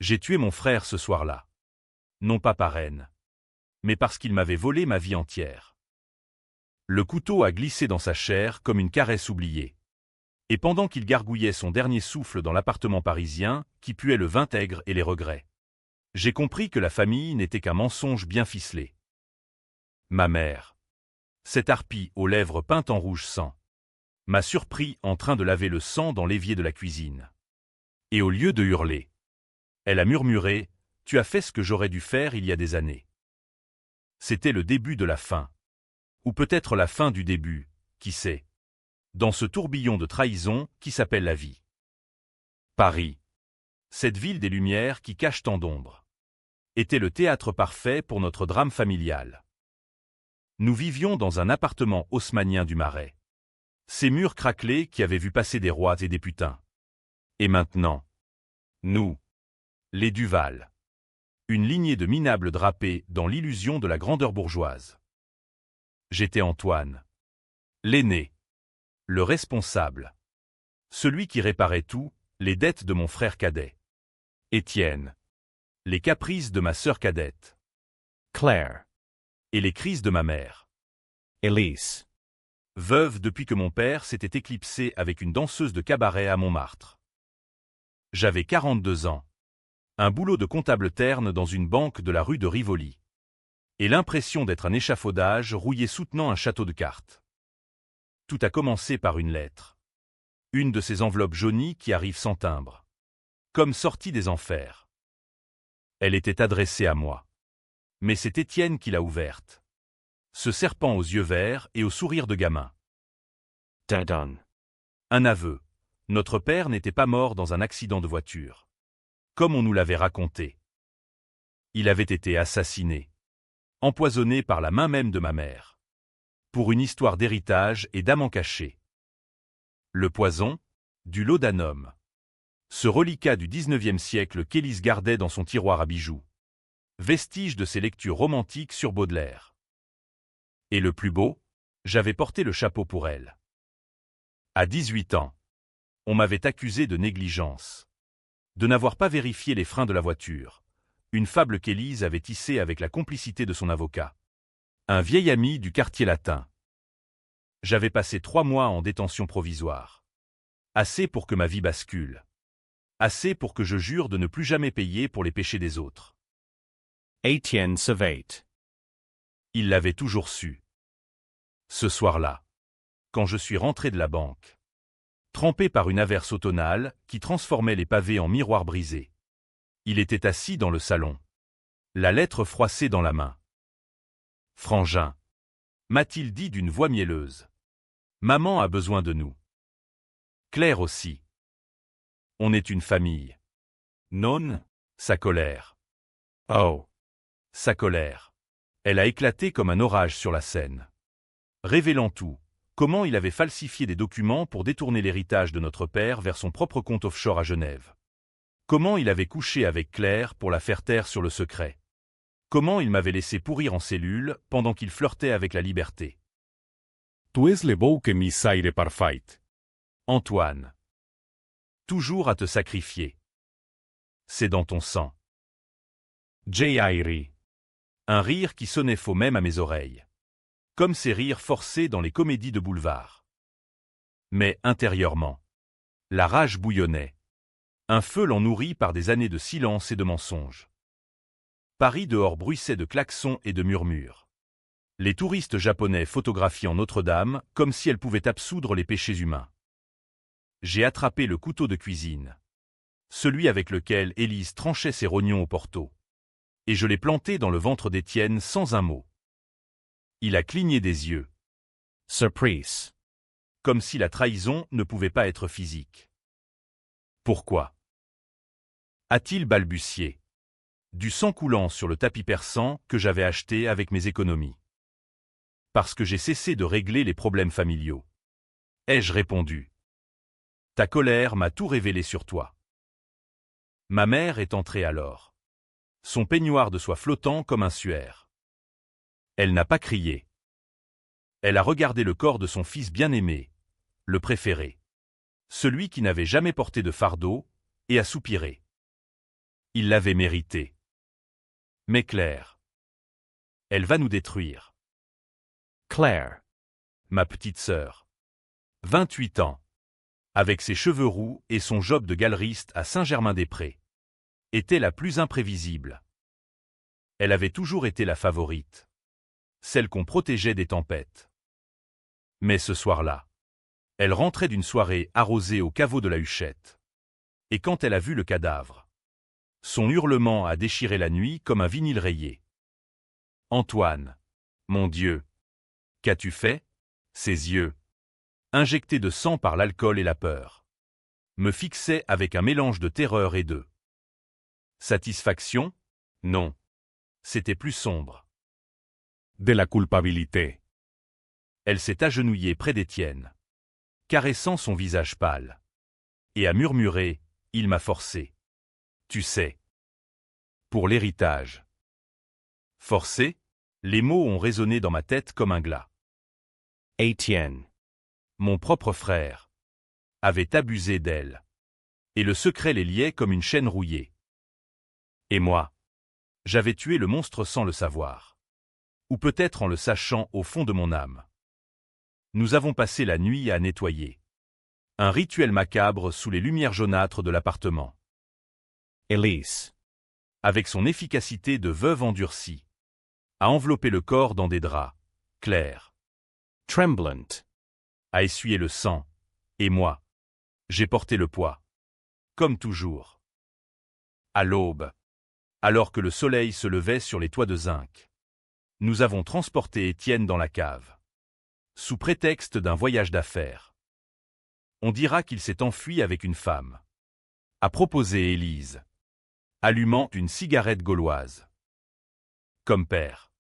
J'ai tué mon frère ce soir-là. Non pas par haine, mais parce qu'il m'avait volé ma vie entière. Le couteau a glissé dans sa chair comme une caresse oubliée. Et pendant qu'il gargouillait son dernier souffle dans l'appartement parisien, qui puait le vinaigre et les regrets, j'ai compris que la famille n'était qu'un mensonge bien ficelé. Ma mère, cette harpie aux lèvres peintes en rouge sang, m'a surpris en train de laver le sang dans l'évier de la cuisine. Et au lieu de hurler, elle a murmuré « Tu as fait ce que j'aurais dû faire il y a des années. » C'était le début de la fin. Ou peut-être la fin du début, qui sait, dans ce tourbillon de trahison qui s'appelle la vie. Paris, cette ville des Lumières qui cache tant d'ombres, était le théâtre parfait pour notre drame familial. Nous vivions dans un appartement haussmannien du Marais. Ces murs craquelés qui avaient vu passer des rois et des putains. Et maintenant, nous, les Duval. Une lignée de minables drapés dans l'illusion de la grandeur bourgeoise. J'étais Antoine, l'aîné, le responsable, celui qui réparait tout, les dettes de mon frère cadet. Étienne, les caprices de ma sœur cadette. Claire, et les crises de ma mère. Élise, veuve depuis que mon père s'était éclipsé avec une danseuse de cabaret à Montmartre. J'avais 42 ans, un boulot de comptable terne dans une banque de la rue de Rivoli, et l'impression d'être un échafaudage rouillé soutenant un château de cartes. Tout a commencé par une lettre. Une de ces enveloppes jaunies qui arrivent sans timbre. Comme sortie des enfers. Elle était adressée à moi. Mais c'est Étienne qui l'a ouverte. Ce serpent aux yeux verts et au sourire de gamin. Dadon. Un aveu. Notre père n'était pas mort dans un accident de voiture. Comme on nous l'avait raconté. Il avait été assassiné. Empoisonné par la main même de ma mère. Pour une histoire d'héritage et d'amant caché. Le poison, du laudanum. Ce reliquat du XIXe siècle qu'Élise gardait dans son tiroir à bijoux. Vestige de ses lectures romantiques sur Baudelaire. Et le plus beau, j'avais porté le chapeau pour elle. À 18 ans, on m'avait accusé de négligence. De n'avoir pas vérifié les freins de la voiture. Une fable qu'Élise avait tissée avec la complicité de son avocat. Un vieil ami du quartier latin. J'avais passé 3 mois en détention provisoire. Assez pour que ma vie bascule. Assez pour que je jure de ne plus jamais payer pour les péchés des autres. Étienne Savate. Il l'avait toujours su. Ce soir-là, quand je suis rentré de la banque, trempé par une averse automnale qui transformait les pavés en miroirs brisés. Il était assis dans le salon, la lettre froissée dans la main. Frangin, m'a-t-il dit d'une voix mielleuse. Maman a besoin de nous. Claire aussi. On est une famille. Non, sa colère. Oh, sa colère. Elle a éclaté comme un orage sur la scène. Révélant tout, comment il avait falsifié des documents pour détourner l'héritage de notre père vers son propre compte offshore à Genève. Comment il avait couché avec Claire pour la faire taire sur le secret. Comment il m'avait laissé pourrir en cellule pendant qu'il flirtait avec la liberté. Tu es le beau que misaire parfait. Antoine. Toujours à te sacrifier. C'est dans ton sang. J.I.R. Un rire qui sonnait faux même à mes oreilles. Comme ces rires forcés dans les comédies de boulevard. Mais intérieurement, la rage bouillonnait. Un feu l'en nourrit par des années de silence et de mensonges. Paris dehors bruissait de klaxons et de murmures. Les touristes japonais photographiant Notre-Dame comme si elle pouvait absoudre les péchés humains. J'ai attrapé le couteau de cuisine. Celui avec lequel Élise tranchait ses rognons au porto. Et je l'ai planté dans le ventre d'Étienne sans un mot. Il a cligné des yeux. Surprise. Comme si la trahison ne pouvait pas être physique. Pourquoi ? A-t-il balbutié. Du sang coulant sur le tapis persan que j'avais acheté avec mes économies. Parce que j'ai cessé de régler les problèmes familiaux. Ai-je répondu. Ta colère m'a tout révélé sur toi. Ma mère est entrée alors. Son peignoir de soie flottant comme un suaire. Elle n'a pas crié. Elle a regardé le corps de son fils bien-aimé, le préféré. Celui qui n'avait jamais porté de fardeau, et a soupiré. Il l'avait mérité. Mais Claire. Elle va nous détruire. Claire. Ma petite sœur. 28 ans. Avec ses cheveux roux et son job de galeriste à Saint-Germain-des-Prés. Était la plus imprévisible. Elle avait toujours été la favorite. Celle qu'on protégeait des tempêtes. Mais ce soir-là, elle rentrait d'une soirée arrosée au caveau de la Huchette. Et quand elle a vu le cadavre, son hurlement a déchiré la nuit comme un vinyle rayé. Antoine, mon Dieu, qu'as-tu fait? Ses yeux, injectés de sang par l'alcool et la peur, me fixaient avec un mélange de terreur et de satisfaction? Non. C'était plus sombre. De la culpabilité. Elle s'est agenouillée près d'Étienne, caressant son visage pâle, et a murmuré, « Il m'a forcé. Tu sais. Pour l'héritage. » Forcé? Les mots ont résonné dans ma tête comme un glas. Étienne. Mon propre frère avait abusé d'elle, et le secret les liait comme une chaîne rouillée. Et moi, j'avais tué le monstre sans le savoir, ou peut-être en le sachant au fond de mon âme. Nous avons passé la nuit à nettoyer. Un rituel macabre sous les lumières jaunâtres de l'appartement. Elise. Avec son efficacité de veuve endurcie, a enveloppé le corps dans des draps, clairs. Tremblant. A essuyé le sang, et moi, j'ai porté le poids. Comme toujours. À l'aube, alors que le soleil se levait sur les toits de zinc, nous avons transporté Étienne dans la cave, sous prétexte d'un voyage d'affaires. On dira qu'il s'est enfui avec une femme, a proposé Élise, allumant une cigarette gauloise. Comme père.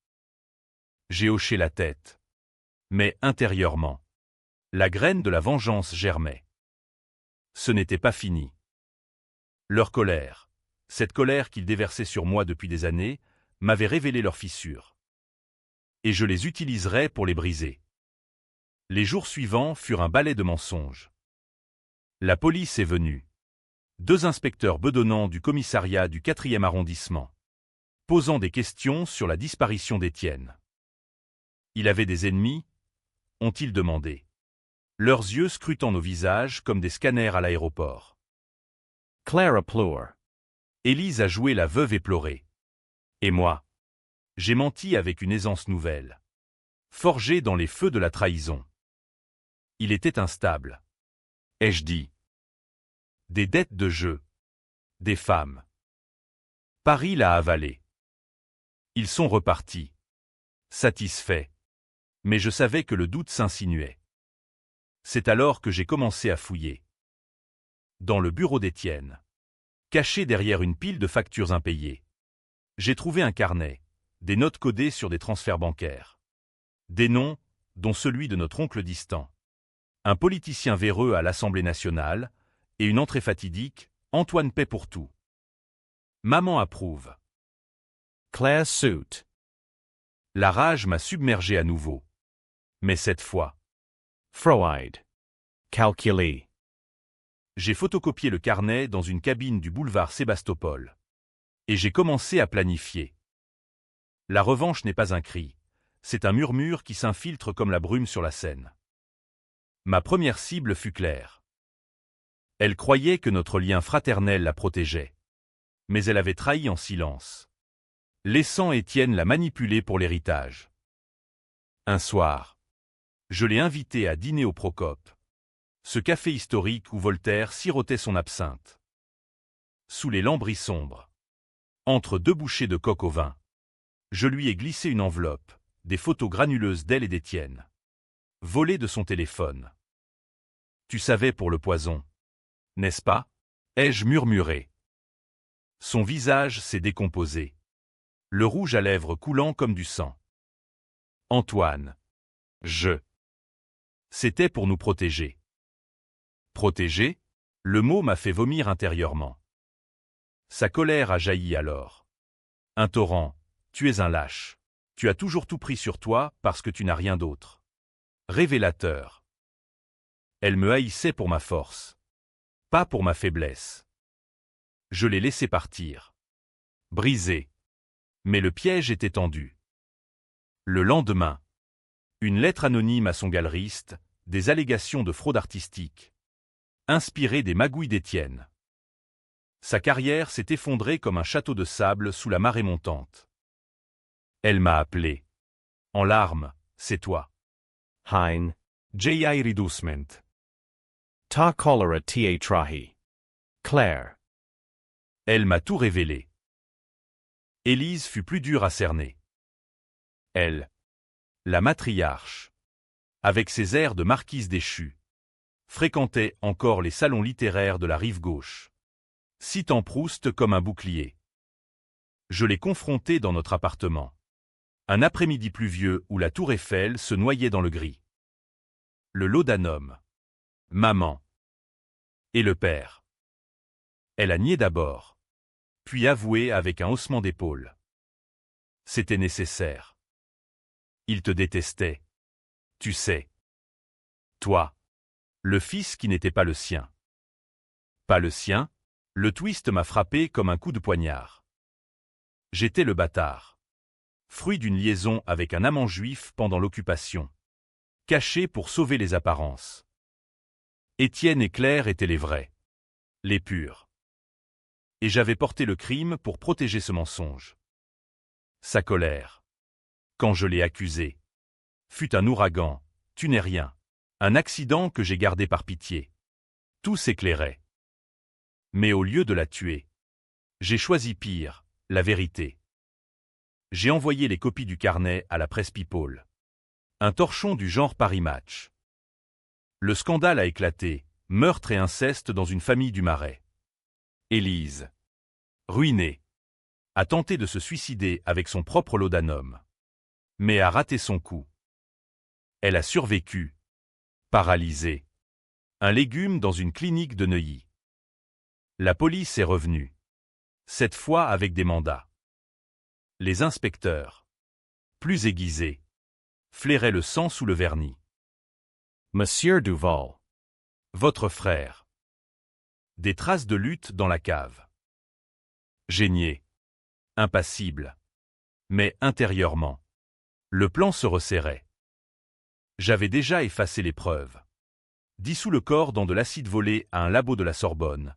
J'ai hoché la tête. Mais intérieurement, la graine de la vengeance germait. Ce n'était pas fini. Leur colère, cette colère qu'ils déversaient sur moi depuis des années, m'avait révélé leurs fissures. Et je les utiliserais pour les briser. Les jours suivants furent un balai de mensonges. La police est venue. 2 inspecteurs bedonnants du commissariat du 4e arrondissement, posant des questions sur la disparition d'Étienne. Il avait des ennemis, ont-ils demandé. Leurs yeux scrutant nos visages comme des scanners à l'aéroport. Clara pleure. Élise a joué la veuve éplorée. Et moi, j'ai menti avec une aisance nouvelle, forgée dans les feux de la trahison. Il était instable. Ai-je dit. Des dettes de jeu. Des femmes. Paris l'a avalé. Ils sont repartis. Satisfaits. Mais je savais que le doute s'insinuait. C'est alors que j'ai commencé à fouiller. Dans le bureau d'Étienne, caché derrière une pile de factures impayées, j'ai trouvé un carnet, des notes codées sur des transferts bancaires. Des noms, dont celui de notre oncle distant. Un politicien véreux à l'Assemblée nationale, et une entrée fatidique, Antoine paie pour tout. Maman approuve. Claire suit. La rage m'a submergé à nouveau. Mais cette fois, Freud. Calculé. j'ai photocopié le carnet dans une cabine du boulevard Sébastopol. Et j'ai commencé à planifier. La revanche n'est pas un cri, c'est un murmure qui s'infiltre comme la brume sur la Seine. Ma première cible fut Claire. Elle croyait que notre lien fraternel la protégeait. Mais elle avait trahi en silence, laissant Étienne la manipuler pour l'héritage. Un soir, je l'ai invitée à dîner au Procope, ce café historique où Voltaire sirotait son absinthe. Sous les lambris sombres, entre 2 bouchées de coq au vin, je lui ai glissé une enveloppe, des photos granuleuses d'elle et d'Étienne, volées de son téléphone. Tu savais pour le poison, n'est-ce pas? Ai-je murmuré. Son visage s'est décomposé, le rouge à lèvres coulant comme du sang. Antoine. C'était pour nous protéger. Protéger? Le mot m'a fait vomir intérieurement. Sa colère a jailli alors. Un torrent. Tu es un lâche. Tu as toujours tout pris sur toi parce que tu n'as rien d'autre. Révélateur. Elle me haïssait pour ma force. Pas pour ma faiblesse. Je l'ai laissé partir. Brisé. Mais le piège était tendu. Le lendemain, une lettre anonyme à son galeriste, des allégations de fraude artistique, inspirées des magouilles d'Étienne. Sa carrière s'est effondrée comme un château de sable sous la marée montante. Elle m'a appelé. En larmes, c'est toi. Hein. J.I. Reducement. Ta cholera ta trahi. Claire. Elle m'a tout révélé. Élise fut plus dure à cerner. Elle, la matriarche, avec ses airs de marquise déchue, fréquentait encore les salons littéraires de la rive gauche, citant Proust comme un bouclier. Je l'ai confrontée dans notre appartement. Un après-midi pluvieux où la tour Eiffel se noyait dans le gris. Le laudanum. Maman. Et le père. Elle a nié d'abord, puis avoué avec un haussement d'épaule. C'était nécessaire. Il te détestait. Tu sais. Toi. Le fils qui n'était pas le sien. Pas le sien, le twist m'a frappé comme un coup de poignard. J'étais le bâtard. Fruit d'une liaison avec un amant juif pendant l'occupation. Caché pour sauver les apparences. Étienne et Claire étaient les vrais. Les purs. Et j'avais porté le crime pour protéger ce mensonge. Sa colère. Quand je l'ai accusé. Fut un ouragan, tu n'es rien. Un accident que j'ai gardé par pitié. Tout s'éclairait. Mais au lieu de la tuer, j'ai choisi pire, la vérité. J'ai envoyé les copies du carnet à la presse People. Un torchon du genre Paris Match. Le scandale a éclaté, meurtre et inceste dans une famille du Marais. Élise, ruinée, a tenté de se suicider avec son propre laudanum. Mais a raté son coup. Elle a survécu. Paralysée. Un légume dans une clinique de Neuilly. La police est revenue. Cette fois avec des mandats. Les inspecteurs, plus aiguisés, flairaient le sang sous le vernis. Monsieur Duval. Votre frère. Des traces de lutte dans la cave. Génier. Impassible. Mais intérieurement, le plan se resserrait. J'avais déjà effacé les preuves. Dissous le corps dans de l'acide volé à un labo de la Sorbonne,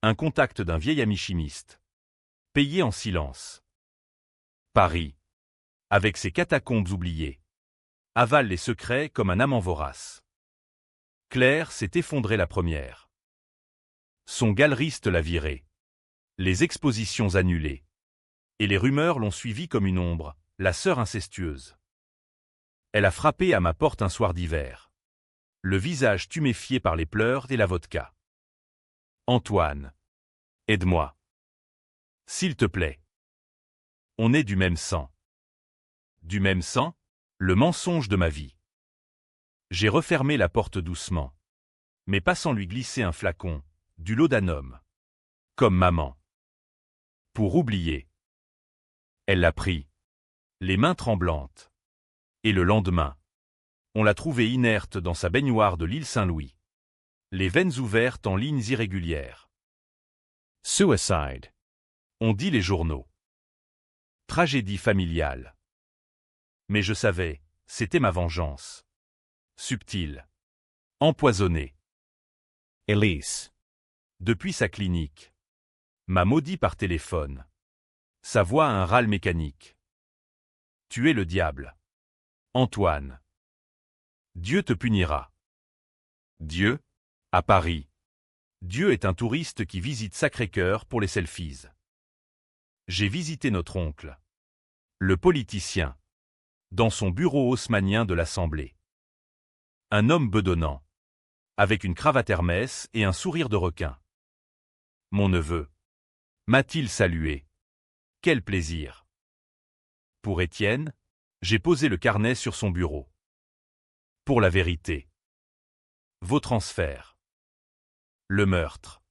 un contact d'un vieil ami chimiste. Payé en silence. Paris, avec ses catacombes oubliées, avale les secrets comme un amant vorace. Claire s'est effondrée la première. Son galeriste l'a virée. Les expositions annulées. Et les rumeurs l'ont suivie comme une ombre, la sœur incestueuse. Elle a frappé à ma porte un soir d'hiver. Le visage tuméfié par les pleurs et la vodka. Antoine, aide-moi. S'il te plaît. On est du même sang. Du même sang, le mensonge de ma vie. J'ai refermé la porte doucement, mais pas sans lui glisser un flacon, du laudanum. Comme maman. Pour oublier. Elle l'a pris, les mains tremblantes. Et le lendemain, on l'a trouvée inerte dans sa baignoire de l'île Saint-Louis. Les veines ouvertes en lignes irrégulières. Suicide. On dit les journaux. Tragédie familiale. Mais je savais, c'était ma vengeance. Subtile. Empoisonnée. Elise. Depuis sa clinique. M'a maudit par téléphone. Sa voix a un râle mécanique. Tu es le diable. Antoine. Dieu te punira. Dieu, à Paris. Dieu est un touriste qui visite Sacré-Cœur pour les selfies. J'ai visité notre oncle. Le politicien. Dans son bureau haussmannien de l'Assemblée. Un homme bedonnant. Avec une cravate Hermès et un sourire de requin. Mon neveu. M'a-t-il salué. Quel plaisir. Pour Étienne, j'ai posé le carnet sur son bureau. Pour la vérité. Vos transferts. Le meurtre.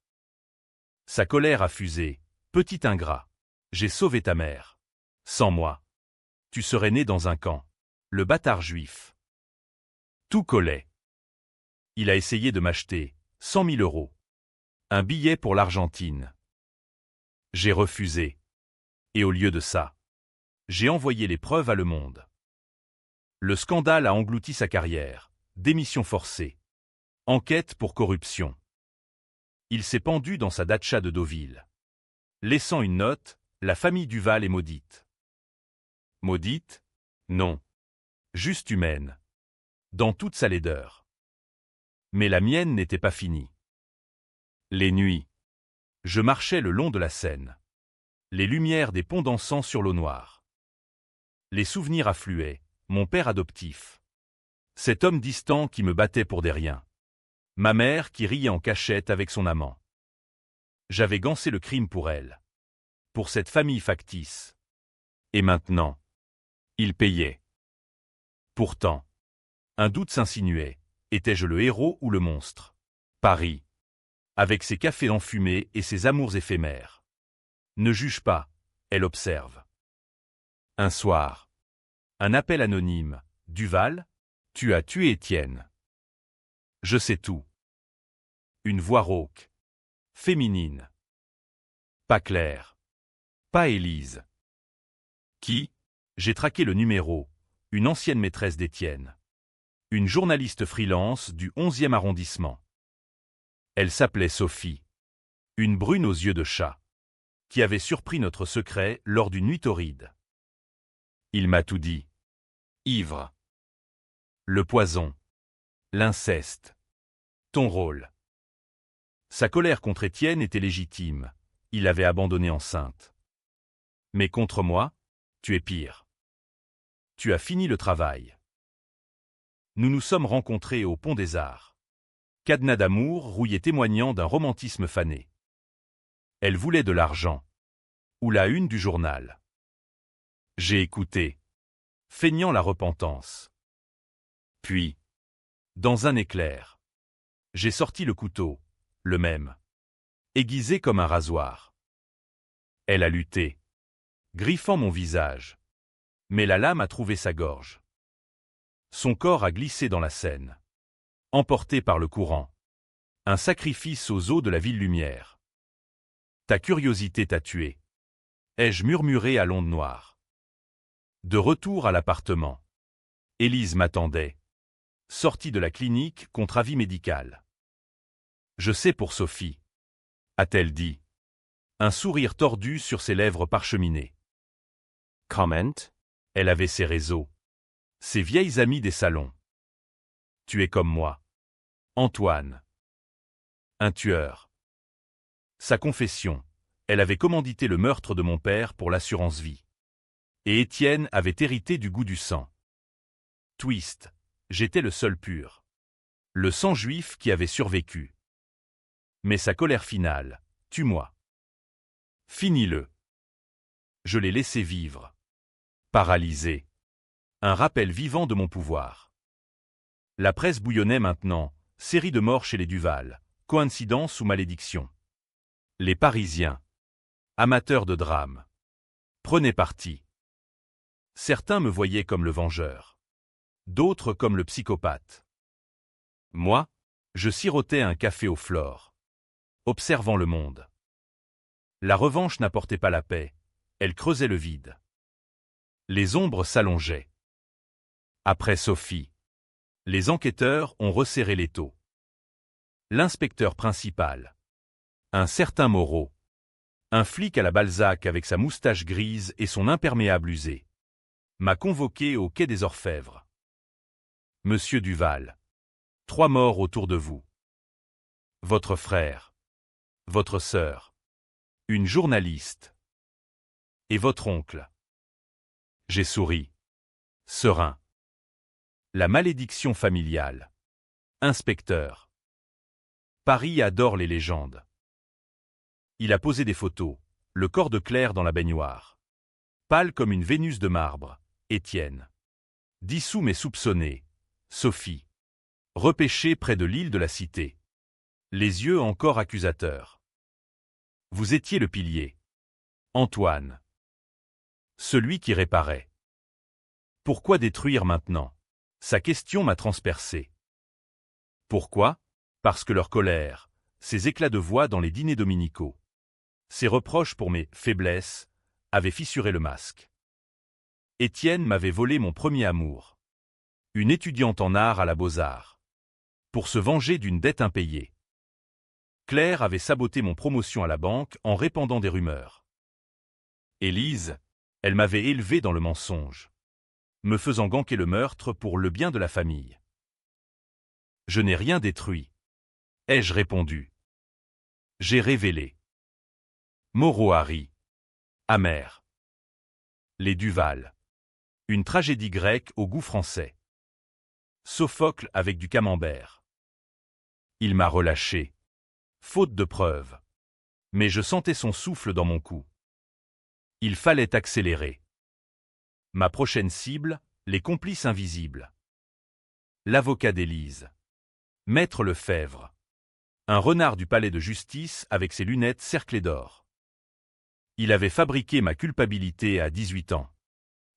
Sa colère a fusé. Petit ingrat. J'ai sauvé ta mère. Sans moi. Tu serais né dans un camp. Le bâtard juif. Tout collait. Il a essayé de m'acheter 100 000 euros. Un billet pour l'Argentine. J'ai refusé. Et au lieu de ça, j'ai envoyé les preuves à Le Monde. Le scandale a englouti sa carrière. Démission forcée. Enquête pour corruption. Il s'est pendu dans sa datcha de Deauville. Laissant une note, la famille Duval est maudite. Maudite? Non. Juste humaine. Dans toute sa laideur. Mais la mienne n'était pas finie. Les nuits. Je marchais le long de la Seine. Les lumières des ponts dansant sur l'eau noire. Les souvenirs affluaient, mon père adoptif. Cet homme distant qui me battait pour des riens. Ma mère qui riait en cachette avec son amant. J'avais gancé le crime pour elle. Pour cette famille factice. Et maintenant, il payait. Pourtant, un doute s'insinuait. Étais-je le héros ou le monstre? Paris. Avec ses cafés enfumés et ses amours éphémères. Ne juge pas, elle observe. Un soir. Un appel anonyme. Duval, tu as tué Étienne. Je sais tout. Une voix rauque. Féminine. Pas Claire. Pas Élise. Qui? J'ai traqué le numéro. Une ancienne maîtresse d'Étienne. Une journaliste freelance du 11e arrondissement. Elle s'appelait Sophie. Une brune aux yeux de chat. Qui avait surpris notre secret lors d'une nuit torride. Il m'a tout dit. Ivre. Le poison. L'inceste. Ton rôle. Sa colère contre Étienne était légitime. Il l'avait abandonnée enceinte. Mais contre moi, tu es pire. Tu as fini le travail. Nous nous sommes rencontrés au Pont des Arts. Cadenas d'amour rouillé témoignant d'un romantisme fané. Elle voulait de l'argent. Ou la une du journal. J'ai écouté. Feignant la repentance. Puis, dans un éclair, j'ai sorti le couteau, le même. Aiguisé comme un rasoir. Elle a lutté. Griffant mon visage. Mais la lame a trouvé sa gorge. Son corps a glissé dans la Seine. Emporté par le courant. Un sacrifice aux eaux de la ville lumière. Ta curiosité t'a tué. Ai-je murmuré à l'onde noire. De retour à l'appartement. Élise m'attendait. Sortie de la clinique contre avis médical. Je sais pour Sophie. A-t-elle dit. Un sourire tordu sur ses lèvres parcheminées. Comment? Elle avait ses réseaux. Ses vieilles amies des salons. Tu es comme moi. Antoine. Un tueur. Sa confession. Elle avait commandité le meurtre de mon père pour l'assurance vie. Et Étienne avait hérité du goût du sang. Twist. J'étais le seul pur. Le sang juif qui avait survécu. Mais sa colère finale. Tue-moi. Finis-le. Je l'ai laissé vivre. Paralysé. Un rappel vivant de mon pouvoir. La presse bouillonnait maintenant, série de morts chez les Duval, coïncidence ou malédiction. Les Parisiens. Amateurs de drame. Prenaient parti. Certains me voyaient comme le vengeur. D'autres comme le psychopathe. Moi, je sirotais un café aux fleurs. Observant le monde. La revanche n'apportait pas la paix, elle creusait le vide. Les ombres s'allongeaient. Après Sophie, les enquêteurs ont resserré l'étau. L'inspecteur principal, un certain Moreau, un flic à la Balzac avec sa moustache grise et son imperméable usé, m'a convoqué au quai des Orfèvres. Monsieur Duval, 3 morts autour de vous. Votre frère, votre sœur, une journaliste et votre oncle. J'ai souri, serein. La malédiction familiale. Inspecteur. Paris adore les légendes. Il a posé des photos, le corps de Claire dans la baignoire. Pâle comme une Vénus de marbre, Étienne. Dissous mais soupçonné, Sophie. Repêchée près de l'île de la Cité. Les yeux encore accusateurs. Vous étiez le pilier. Antoine. Celui qui réparait. Pourquoi détruire maintenant? Sa question m'a transpercé. Pourquoi? Parce que leur colère, ces éclats de voix dans les dîners dominicaux, ces reproches pour mes faiblesses, avait fissuré le masque. Étienne m'avait volé mon premier amour. Une étudiante en art à la Beaux-Arts. Pour se venger d'une dette impayée. Claire avait saboté mon promotion à la banque en répandant des rumeurs. Élise, elle m'avait élevé dans le mensonge, me faisant ganquer le meurtre pour le bien de la famille. Je n'ai rien détruit, ai-je répondu. J'ai révélé. Moreau Harry. Amer. Les Duval. Une tragédie grecque au goût français. Sophocle avec du camembert. Il m'a relâché. Faute de preuves. Mais je sentais son souffle dans mon cou. Il fallait accélérer. Ma prochaine cible, les complices invisibles. L'avocat d'Élise. Maître Lefebvre. Un renard du palais de justice avec ses lunettes cerclées d'or. Il avait fabriqué ma culpabilité à 18 ans,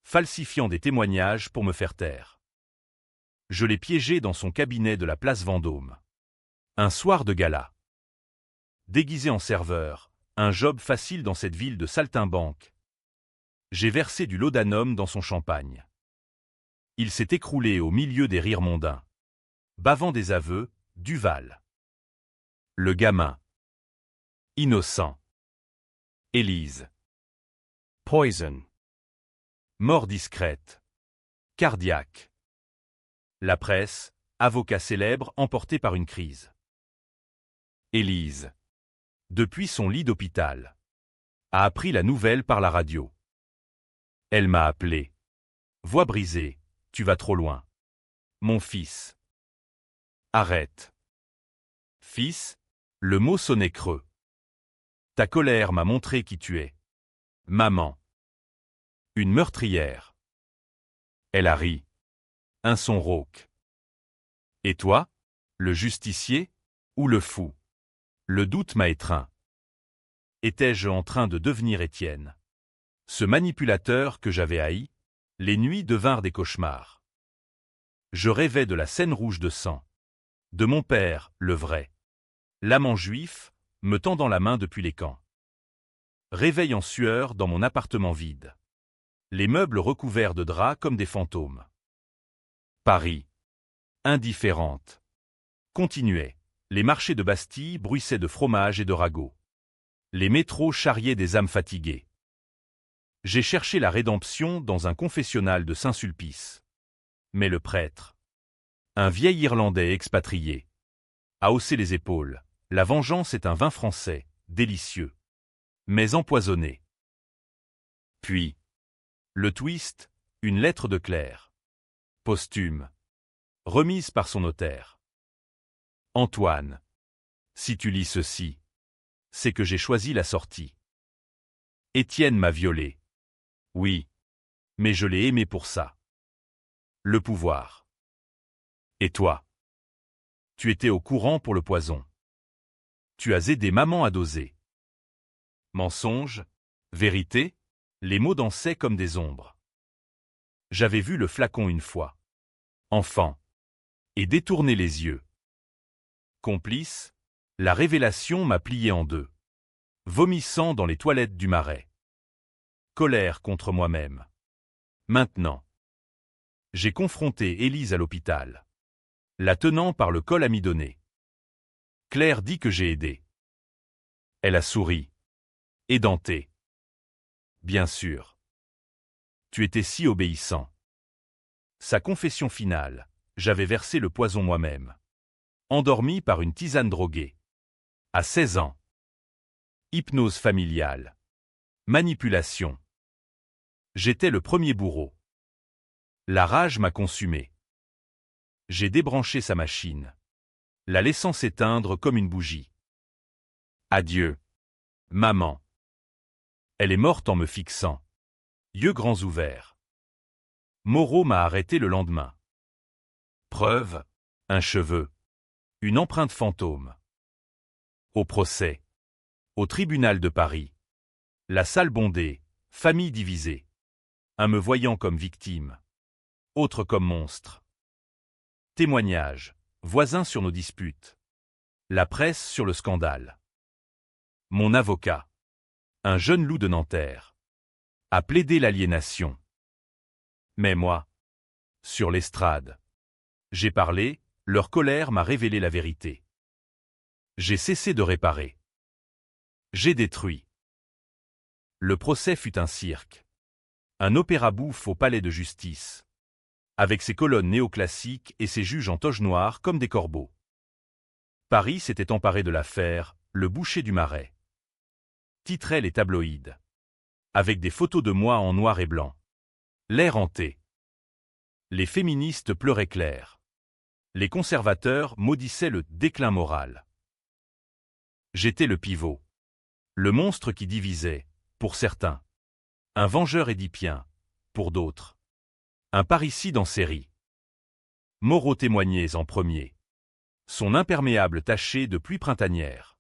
falsifiant des témoignages pour me faire taire. Je l'ai piégé dans son cabinet de la place Vendôme. Un soir de gala. Déguisé en serveur, un job facile dans cette ville de saltimbanque. J'ai versé du laudanum dans son champagne. Il s'est écroulé au milieu des rires mondains. Bavant des aveux, Duval. Le gamin. Innocent. Élise. Poison. Mort discrète. Cardiaque. La presse, avocat célèbre emporté par une crise. Élise. Depuis son lit d'hôpital. A appris la nouvelle par la radio. Elle m'a appelé. Voix brisée, tu vas trop loin. Mon fils. Arrête. Fils, le mot sonnait creux. Ta colère m'a montré qui tu es. Maman. Une meurtrière. Elle a ri. Un son rauque. Et toi, le justicier ou le fou? Le doute m'a étreint. Étais-je en train de devenir Étienne? Ce manipulateur que j'avais haï, les nuits devinrent des cauchemars. Je rêvais de la Seine rouge de sang. De mon père, le vrai. L'amant juif, me tendant la main depuis les camps. Réveil en sueur dans mon appartement vide. Les meubles recouverts de draps comme des fantômes. Paris. Indifférente. Continuait. Les marchés de Bastille bruissaient de fromage et de ragots. Les métros charriaient des âmes fatiguées. J'ai cherché la rédemption dans un confessionnal de Saint-Sulpice. Mais le prêtre, un vieil Irlandais expatrié, a haussé les épaules. La vengeance est un vin français, délicieux, mais empoisonné. Puis, le twist, une lettre de Claire, posthume, remise par son notaire. Antoine, si tu lis ceci, c'est que j'ai choisi la sortie. Étienne m'a violé. Oui, mais je l'ai aimé pour ça. Le pouvoir. Et toi? Tu étais au courant pour le poison. Tu as aidé maman à doser. Mensonge, vérité, les mots dansaient comme des ombres. J'avais vu le flacon une fois. Enfant. Et détourné les yeux. Complice, la révélation m'a plié en deux. Vomissant dans les toilettes du Marais. Colère contre moi-même. Maintenant. J'ai confronté Élise à l'hôpital. La tenant par le col amidonné. Claire dit que j'ai aidé. Elle a souri. Édenté. Bien sûr. Tu étais si obéissant. Sa confession finale, j'avais versé le poison moi-même. Endormi par une tisane droguée. À 16 ans. Hypnose familiale. Manipulation. J'étais le premier bourreau. La rage m'a consumé. J'ai débranché sa machine, la laissant s'éteindre comme une bougie. Adieu, maman. Elle est morte en me fixant, yeux grands ouverts. Moreau m'a arrêté le lendemain. Preuve, un cheveu, une empreinte fantôme. Au procès, au tribunal de Paris. La salle bondée, famille divisée. Un me voyant comme victime, autre comme monstre. Témoignages, voisins sur nos disputes. La presse sur le scandale. Mon avocat. Un jeune loup de Nanterre. a plaidé l'aliénation. Mais moi, sur l'estrade, j'ai parlé, leur colère m'a révélé la vérité. J'ai cessé de réparer. J'ai détruit. Le procès fut un cirque. Un opéra bouffe au palais de justice. Avec ses colonnes néoclassiques et ses juges en toge noire comme des corbeaux. Paris s'était emparé de l'affaire, le boucher du Marais. Titraient les tabloïds. Avec des photos de moi en noir et blanc. L'air hanté. Les féministes pleuraient clair. Les conservateurs maudissaient le déclin moral. J'étais le pivot. Le monstre qui divisait, pour certains. Un vengeur édipien, pour d'autres. Un parricide en série. Moreau témoignait en premier. Son imperméable taché de pluie printanière.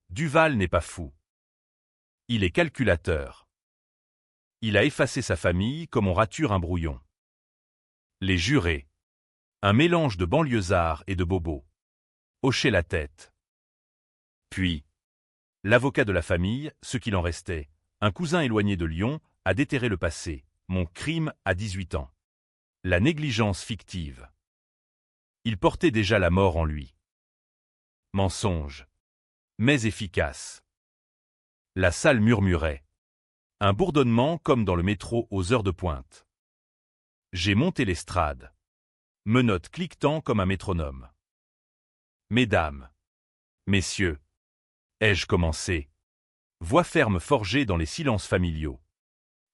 Duval n'est pas fou. Il est calculateur. Il a effacé sa famille comme on rature un brouillon. Les jurés. Un mélange de banlieusards et de bobos. Hochaient la tête. Puis, l'avocat de la famille, ce qu'il en restait, un cousin éloigné de Lyon, a déterré le passé, mon crime à 18 ans. La négligence fictive. Il portait déjà la mort en lui. Mensonge. Mais efficace. La salle murmurait. Un bourdonnement comme dans le métro aux heures de pointe. J'ai monté l'estrade. Menottes cliquetant comme un métronome. Mesdames, messieurs, ai-je commencé? Voix ferme forgée dans les silences familiaux.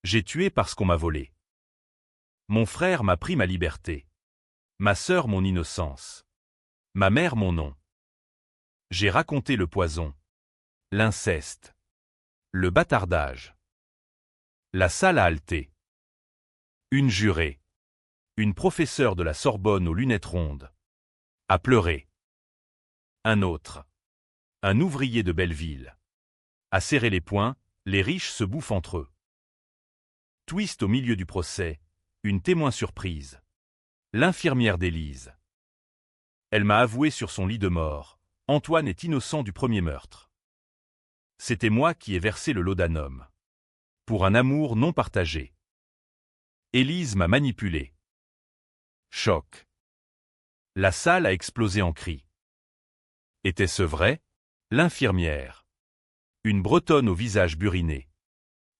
J'ai tué parce qu'on m'a volé. Mon frère m'a pris ma liberté. Ma sœur mon innocence. Ma mère mon nom. J'ai raconté le poison. L'inceste. Le bâtardage. La salle a halté. Une jurée. Une professeure de la Sorbonne aux lunettes rondes. A pleuré. Un autre. Un ouvrier de Belleville. A serré les poings, les riches se bouffent entre eux. Twist au milieu du procès, une témoin surprise. L'infirmière d'Élise. Elle m'a avoué sur son lit de mort, Antoine est innocent du premier meurtre. C'était moi qui ai versé le laudanum. Pour un amour non partagé. Élise m'a manipulé. Choc. La salle a explosé en cris. Était-ce vrai? L'infirmière. Une Bretonne au visage buriné.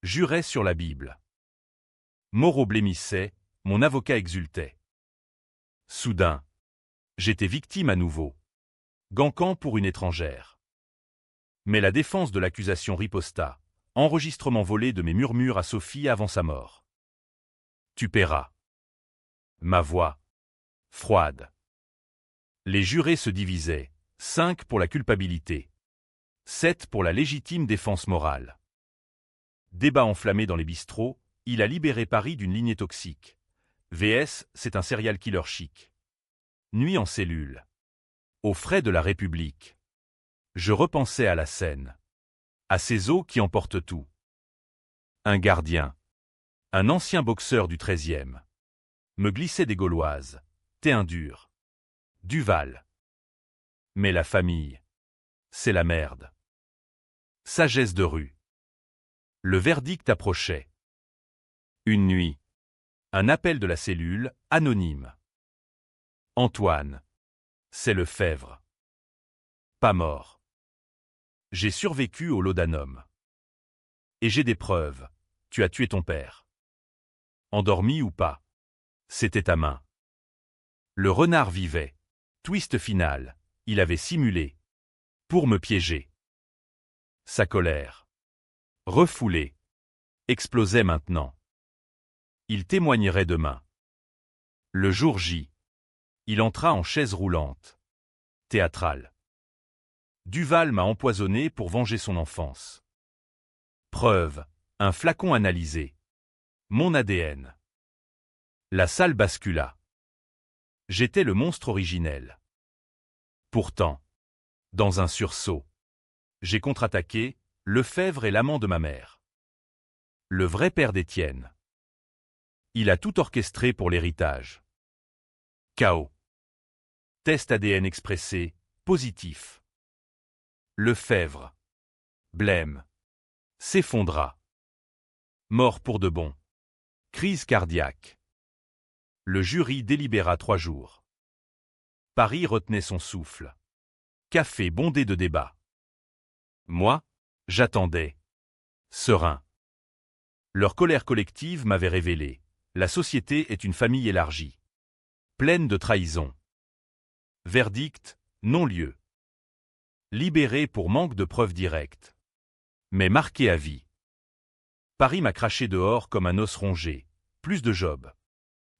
Jurait sur la Bible. Moreau blêmissait, mon avocat exultait. Soudain, j'étais victime à nouveau. Gancan pour une étrangère. Mais la défense de l'accusation riposta. Enregistrement volé de mes murmures à Sophie avant sa mort. Tu paieras. Ma voix. Froide. Les jurés se divisaient. 5 pour la culpabilité. 7 pour la légitime défense morale. Débat enflammé dans les bistrots, il a libéré Paris d'une lignée toxique. VS, c'est un serial killer chic. Nuit en cellule. Aux frais de la République. Je repensais à la scène. À ces eaux qui emportent tout. Un gardien. Un ancien boxeur du 13e. Me glissait des Gauloises. Téin dur. Duval. Mais la famille. C'est la merde. Sagesse de rue. Le verdict approchait. Une nuit. Un appel de la cellule, anonyme. Antoine. C'est Lefebvre. Pas mort. J'ai survécu au laudanum. Et j'ai des preuves. Tu as tué ton père. Endormi ou pas. C'était ta main. Le renard vivait. Twist final. Il avait simulé. Pour me piéger. Sa colère. Refoulée. Explosait maintenant. Il témoignerait demain. Le jour J. Il entra en chaise roulante. Théâtrale. Duval m'a empoisonné pour venger son enfance. Preuve. Un flacon analysé. Mon ADN. La salle bascula. J'étais le monstre originel. Pourtant, dans un sursaut, j'ai contre-attaqué, Lefebvre est l'amant de ma mère. Le vrai père d'Étienne. Il a tout orchestré pour l'héritage. Chaos. Test ADN expressé, positif. Lefebvre. Blême. S'effondra. Mort pour de bon. Crise cardiaque. Le jury délibéra 3 jours. Paris retenait son souffle. Café bondé de débats. Moi, j'attendais. Serein. Leur colère collective m'avait révélé. La société est une famille élargie. Pleine de trahison. Verdict, non-lieu. Libéré pour manque de preuves directes. Mais marqué à vie. Paris m'a craché dehors comme un os rongé. Plus de job.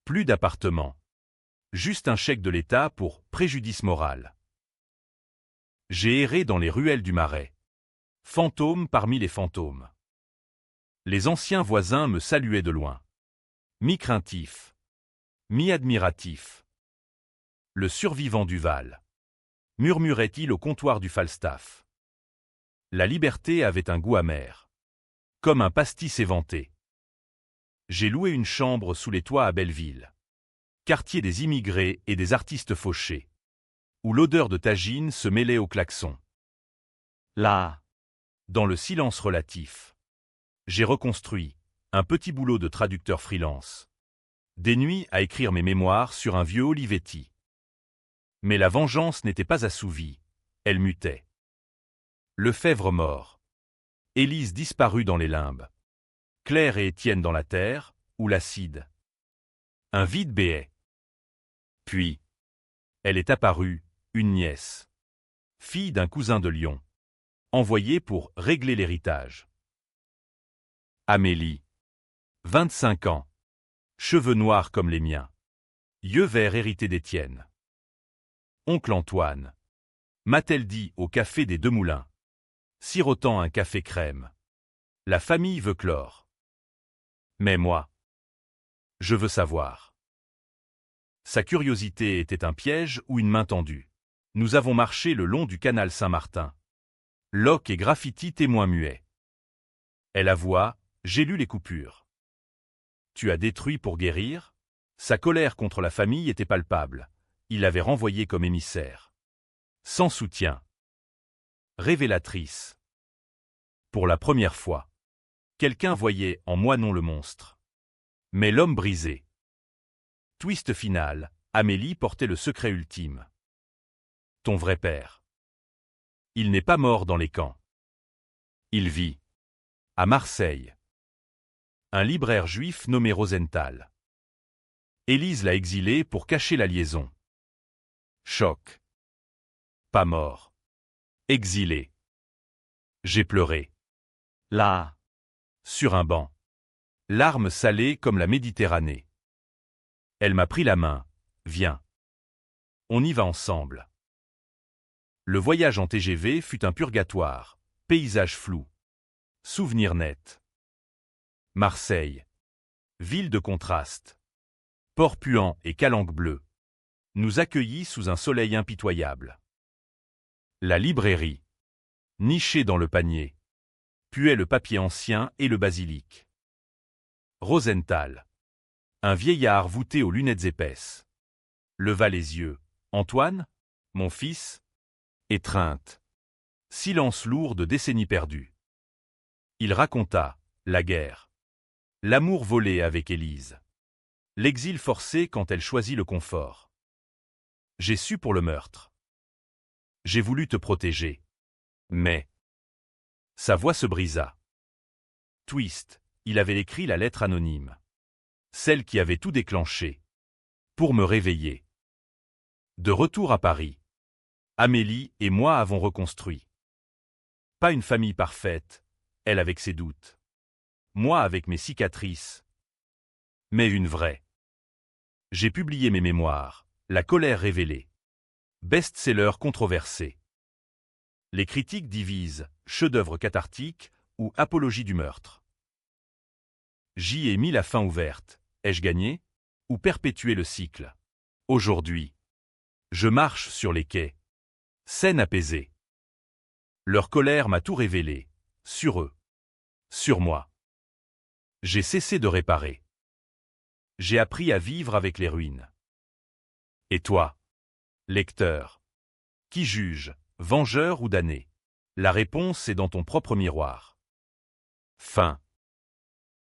Plus d'appartement. Juste un chèque de l'État pour préjudice moral. J'ai erré dans les ruelles du Marais. Fantôme parmi les fantômes. Les anciens voisins me saluaient de loin. Mi-craintif. Mi-admiratif. Le survivant du Val. Murmurait-il au comptoir du Falstaff. La liberté avait un goût amer. Comme un pastis éventé. J'ai loué une chambre sous les toits à Belleville. Quartier des immigrés et des artistes fauchés. Où l'odeur de tagine se mêlait au klaxon. Là, dans le silence relatif, j'ai reconstruit un petit boulot de traducteur freelance. Des nuits à écrire mes mémoires sur un vieux Olivetti. Mais la vengeance n'était pas assouvie, elle mutait. Lefebvre mort. Élise disparue dans les limbes. Claire et Étienne dans la terre, ou l'acide. Un vide béait. Puis, elle est apparue, une nièce. Fille d'un cousin de Lyon. Envoyée pour régler l'héritage. Amélie. 25 ans. Cheveux noirs comme les miens. Yeux verts hérités d'Étienne. Oncle Antoine. M'a-t-elle dit au café des Deux Moulins. Sirotant un café crème. La famille veut clore. Mais moi, je veux savoir. Sa curiosité était un piège ou une main tendue. Nous avons marché le long du canal Saint-Martin. Locke et graffiti témoins muets. Elle avoua, j'ai lu les coupures. Tu as détruit pour guérir? Sa colère contre la famille était palpable. Il l'avait renvoyée comme émissaire. Sans soutien. Révélatrice. Pour la première fois. Quelqu'un voyait en moi non le monstre. Mais l'homme brisé. Twist final, Amélie portait le secret ultime. Ton vrai père. Il n'est pas mort dans les camps. Il vit. À Marseille. Un libraire juif nommé Rosenthal. Élise l'a exilé pour cacher la liaison. Choc. Pas mort. Exilé. J'ai pleuré. Là. Sur un banc. Larmes salées comme la Méditerranée. Elle m'a pris la main. Viens. On y va ensemble. Le voyage en TGV fut un purgatoire. Paysage flou. Souvenir net. Marseille. Ville de contraste. Port puant et calanque bleue. Nous accueillit sous un soleil impitoyable. La librairie. Nichée dans le panier. Puait le papier ancien et le basilic. Rosenthal. Un vieillard voûté aux lunettes épaisses. Leva les yeux. Antoine? Mon fils? Étreinte. Silence lourd de décennies perdues. Il raconta la guerre. L'amour volé avec Élise. L'exil forcé quand elle choisit le confort. J'ai su pour le meurtre. J'ai voulu te protéger. Mais sa voix se brisa. Twist, il avait écrit la lettre anonyme. Celle qui avait tout déclenché. Pour me réveiller. De retour à Paris. Amélie et moi avons reconstruit. Pas une famille parfaite, elle avec ses doutes. Moi avec mes cicatrices. Mais une vraie. J'ai publié mes mémoires, La colère révélée. Best-seller controversé. Les critiques divisent chef-d'œuvre cathartique ou apologie du meurtre. J'y ai mis la fin ouverte. Ai-je gagné? Ou perpétué le cycle? Aujourd'hui, je marche sur les quais. Scène apaisée. Leur colère m'a tout révélé. Sur eux. Sur moi. J'ai cessé de réparer. J'ai appris à vivre avec les ruines. Et toi, lecteur, qui juge, vengeur ou damné? La réponse est dans ton propre miroir. Fin.